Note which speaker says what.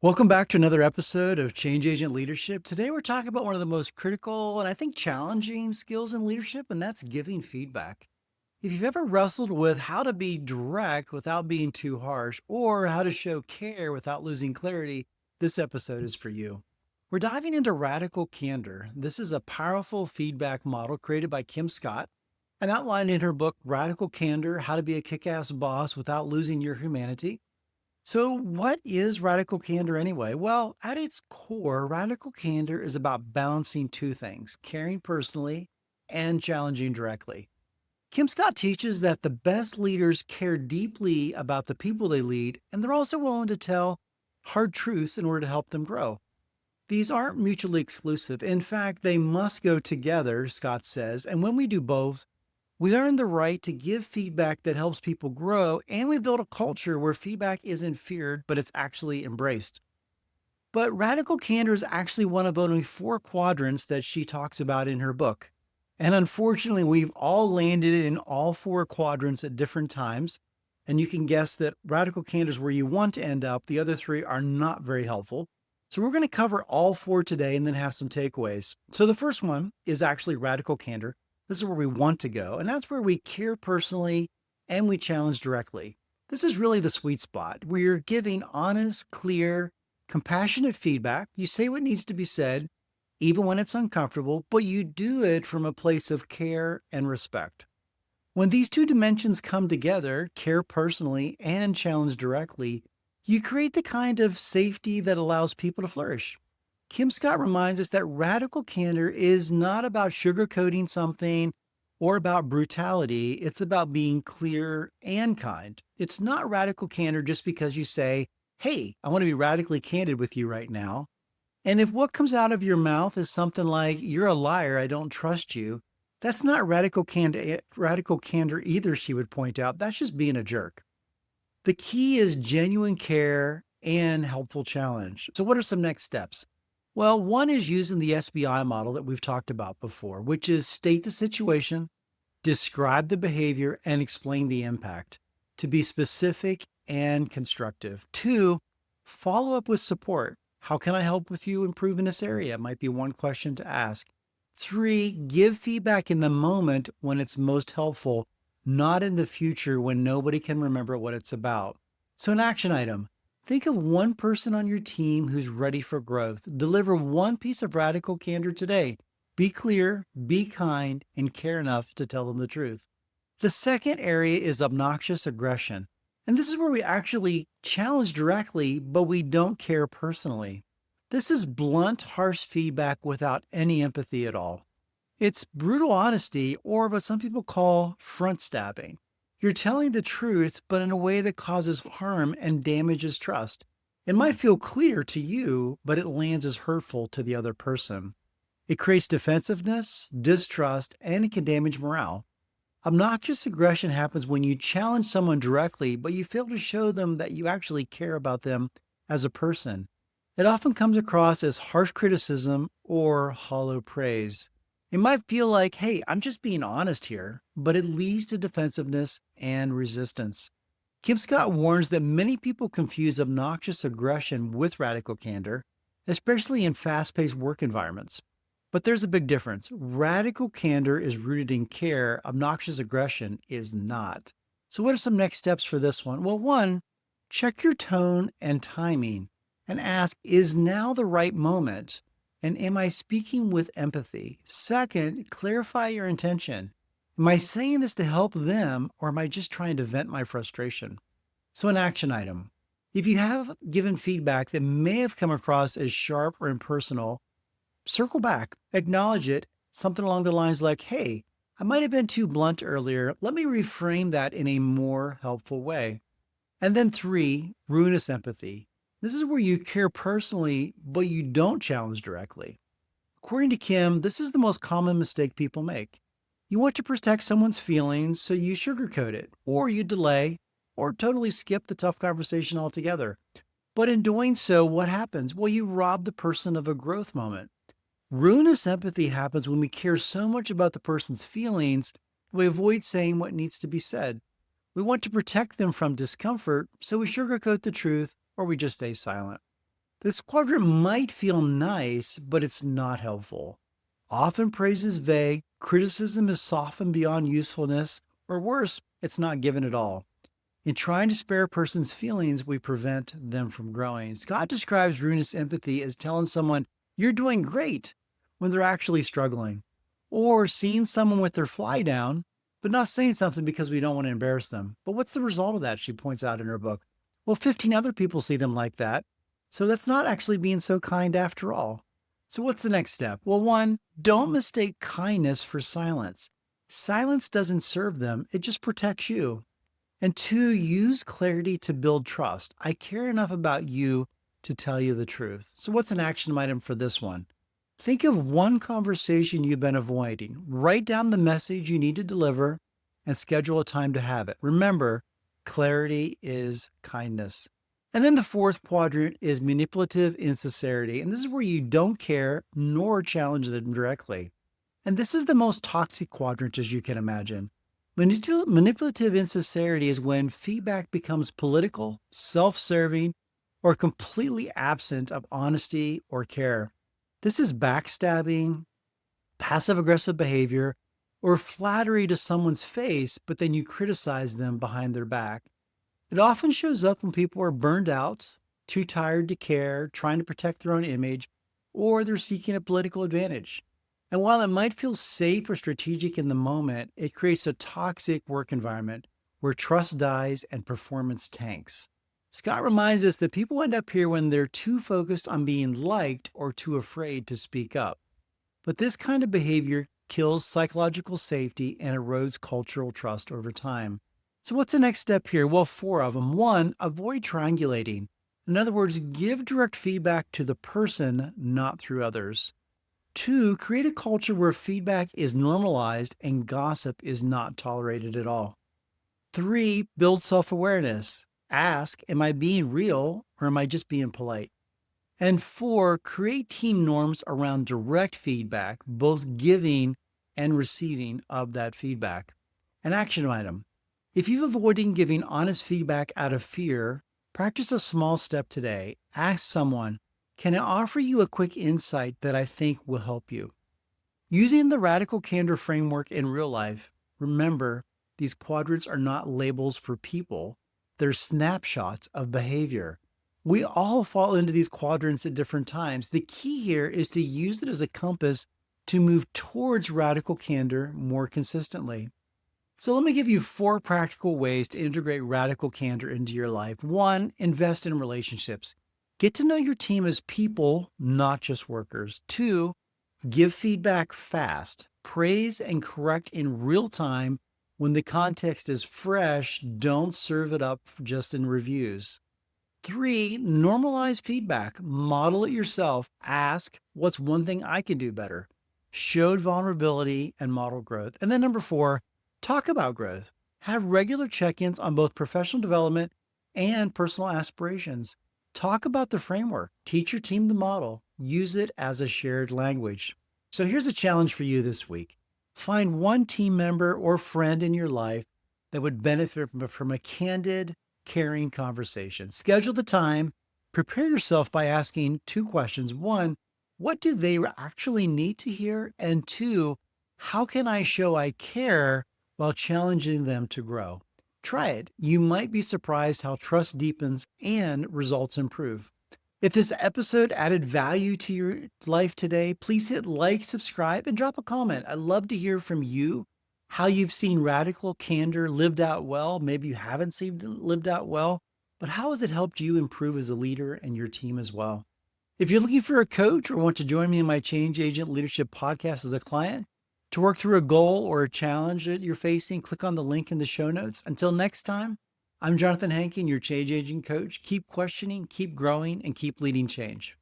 Speaker 1: Welcome back to another episode of Change Agent Leadership. Today, we're talking about one of the most critical and I think challenging skills in leadership, and that's giving feedback. If you've ever wrestled with how to be direct without being too harsh or how to show care without losing clarity, this episode is for you. We're diving into Radical Candor. This is a powerful feedback model created by Kim Scott and outlined in her book, Radical Candor: How to Be a Kick Ass Boss Without Losing Your Humanity. So, what is radical candor anyway? Well, at its core, radical candor is about balancing two things: caring personally and challenging directly. Kim Scott teaches that the best leaders care deeply about the people they lead, and they're also willing to tell hard truths in order to help them grow. These aren't mutually exclusive. In fact, they must go together, Scott says. And when we do both, we earn the right to give feedback that helps people grow, and we build a culture where feedback isn't feared, but it's actually embraced. But radical candor is actually one of only four quadrants that she talks about in her book. And unfortunately, we've all landed in all four quadrants at different times. And you can guess that radical candor is where you want to end up. The other three are not very helpful. So we're going to cover all four today and then have some takeaways. So the first one is actually radical candor. This is where we want to go, and that's where we care personally and we challenge directly. This is really the sweet spot where you're giving honest, clear, compassionate feedback. You say what needs to be said, even when it's uncomfortable, but you do it from a place of care and respect. When these two dimensions come together, care personally and challenge directly, you create the kind of safety that allows people to flourish. Kim Scott reminds us that radical candor is not about sugarcoating something or about brutality. It's about being clear and kind. It's not radical candor just because you say, "Hey, I want to be radically candid with you right now." And if what comes out of your mouth is something like, "You're a liar, I don't trust you," that's not radical candor either, she would point out. That's just being a jerk. The key is genuine care and helpful challenge. So, what are some next steps? Well, one is using the SBI model that we've talked about before, which is state the situation, describe the behavior, and explain the impact to be specific and constructive. Two, follow up with support. How can I help with you improve in this area? Might be one question to ask. Three, give feedback in the moment when it's most helpful, not in the future when nobody can remember what it's about. So, an action item: think of one person on your team who's ready for growth. Deliver one piece of radical candor today. Be clear, be kind, and care enough to tell them the truth. The second area is obnoxious aggression. And this is where we actually challenge directly, but we don't care personally. This is blunt, harsh feedback without any empathy at all. It's brutal honesty, or what some people call front stabbing. You're telling the truth, but in a way that causes harm and damages trust. It might feel clear to you, but it lands as hurtful to the other person. It creates defensiveness, distrust, and it can damage morale. Obnoxious aggression happens when you challenge someone directly, but you fail to show them that you actually care about them as a person. It often comes across as harsh criticism or hollow praise. It might feel like, "Hey, I'm just being honest here," but it leads to defensiveness and resistance. Kim Scott warns that many people confuse obnoxious aggression with radical candor, especially in fast paced work environments. But there's a big difference. Radical candor is rooted in care, obnoxious aggression is not. So, what are some next steps for this one? Well, one, check your tone and timing and ask, is now the right moment? And am I speaking with empathy? Second, clarify your intention. Am I saying this to help them, or am I just trying to vent my frustration? So, an action item: if you have given feedback that may have come across as sharp or impersonal, circle back, acknowledge it, something along the lines like, "Hey, I might have been too blunt earlier. Let me reframe that in a more helpful way." And then three, ruinous empathy. This is where you care personally, but you don't challenge directly. According to Kim, this is the most common mistake people make. You want to protect someone's feelings, so you sugarcoat it, or you delay, or totally skip the tough conversation altogether. But in doing so, what happens? Well, you rob the person of a growth moment. Ruinous empathy happens when we care so much about the person's feelings, we avoid saying what needs to be said. We want to protect them from discomfort, so we sugarcoat the truth or we just stay silent. This quadrant might feel nice, but it's not helpful. Often praise is vague, criticism is softened beyond usefulness, or worse, it's not given at all. In trying to spare a person's feelings, we prevent them from growing. Scott describes ruinous empathy as telling someone, "You're doing great," when they're actually struggling, or seeing someone with their fly down, but not saying something because we don't want to embarrass them. But what's the result of that? She points out in her book. Well, 15 other people see them like that. So that's not actually being so kind after all. So what's the next step? Well, one, don't mistake kindness for silence. Silence doesn't serve them, it just protects you. And two, use clarity to build trust. I care enough about you to tell you the truth. So, what's an action item for this one? Think of one conversation you've been avoiding. Write down the message you need to deliver and schedule a time to have it. Remember, clarity is kindness. And then the fourth quadrant is manipulative insincerity. And this is where you don't care nor challenge them directly. And this is the most toxic quadrant, as you can imagine. Manipulative insincerity is when feedback becomes political, self serving, or completely absent of honesty or care. This is backstabbing, passive aggressive behavior, or flattery to someone's face, but then you criticize them behind their back. It often shows up when people are burned out, too tired to care, trying to protect their own image, or they're seeking a political advantage. And while it might feel safe or strategic in the moment, it creates a toxic work environment where trust dies and performance tanks. Scott reminds us that people end up here when they're too focused on being liked or too afraid to speak up. But this kind of behavior kills psychological safety and erodes cultural trust over time. So, what's the next step here? Well, four of them. One, avoid triangulating. In other words, give direct feedback to the person, not through others. Two, create a culture where feedback is normalized and gossip is not tolerated at all. Three, build self awareness. Ask, am I being real or am I just being polite? And four, create team norms around direct feedback, both giving and receiving of that feedback. An action item. If you've avoided giving honest feedback out of fear, practice a small step today. Ask someone, can I offer you a quick insight that I think will help you? Using the Radical Candor framework in real life, remember these quadrants are not labels for people, they're snapshots of behavior. We all fall into these quadrants at different times. The key here is to use it as a compass to move towards radical candor more consistently. So let me give you 4 practical ways to integrate radical candor into your life. 1, invest in relationships. Get to know your team as people, not just workers. 2, give feedback fast. Praise and correct in real time when the context is fresh. Don't serve it up just in reviews. 3, normalize feedback. Model it yourself. Ask, what's one thing I can do better? Show vulnerability and model growth. And then number 4, talk about growth. Have regular check-ins on both professional development and personal aspirations. Talk about the framework. Teach your team the model. Use it as a shared language. So here's a challenge for you this week. Find one team member or friend in your life that would benefit from a candid, caring conversation. Schedule the time. Prepare yourself by asking 2 questions. 1, what do they actually need to hear? And 2, how can I show I care while challenging them to grow? Try it. You might be surprised how trust deepens and results improve. If this episode added value to your life today, please hit like, subscribe, and drop a comment. I'd love to hear from you how you've seen radical candor lived out well. Maybe you haven't seen it lived out well, but how has it helped you improve as a leader and your team as well? If you're looking for a coach or want to join me in my Change Agent Leadership podcast as a client, to work through a goal or a challenge that you're facing, click on the link in the show notes. Until next time, I'm Jonathan Hankin, your Change Agent Coach. Keep questioning, keep growing, and keep leading change.